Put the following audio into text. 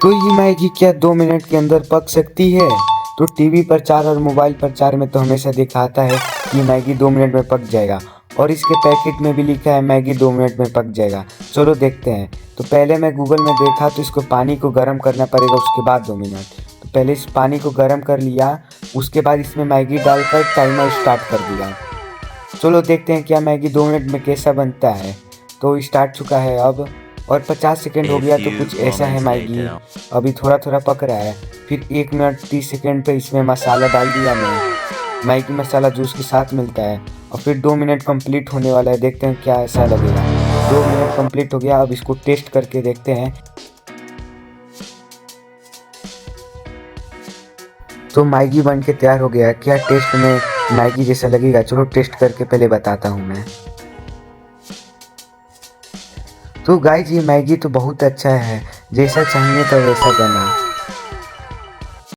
तो ये मैगी क्या 2 मिनट के अंदर पक सकती है? तो टीवी पर 4 और मोबाइल पर 4 में तो हमेशा दिखाता है कि मैगी 2 मिनट में पक जाएगा, और इसके पैकेट में भी लिखा है मैगी 2 मिनट में पक जाएगा। चलो देखते हैं। तो पहले मैं गूगल में देखा तो इसको पानी को गर्म करना पड़ेगा, उसके बाद 2 मिनट। तो पहले इस पानी को गर्म कर लिया, उसके बाद इसमें मैगी डालकर टाइमर स्टार्ट कर दिया। चलो देखते हैं क्या मैगी 2 मिनट में कैसा बनता है। तो स्टार्ट चुका है अब, और 50 सेकेंड हो गया। तो कुछ ऐसा है मैगी, अभी थोड़ा थोड़ा पक रहा है। फिर 1 मिनट 30 सेकेंड पे इसमें मसाला डाल दिया मैं। मैगी मसाला जूस के साथ मिलता है। और फिर 2 मिनट कंप्लीट होने वाला है, देखते हैं क्या ऐसा लगेगा। 2 मिनट कंप्लीट हो गया, अब इसको टेस्ट करके देखते हैं। तो मैगी बन के तैयार हो गया। क्या टेस्ट में मैगी जैसा लगेगा? चलो टेस्ट करके पहले बताता हूँ मैं। तो गाइस ये मैगी तो बहुत अच्छा है, जैसा चाहिए तो वैसा बना।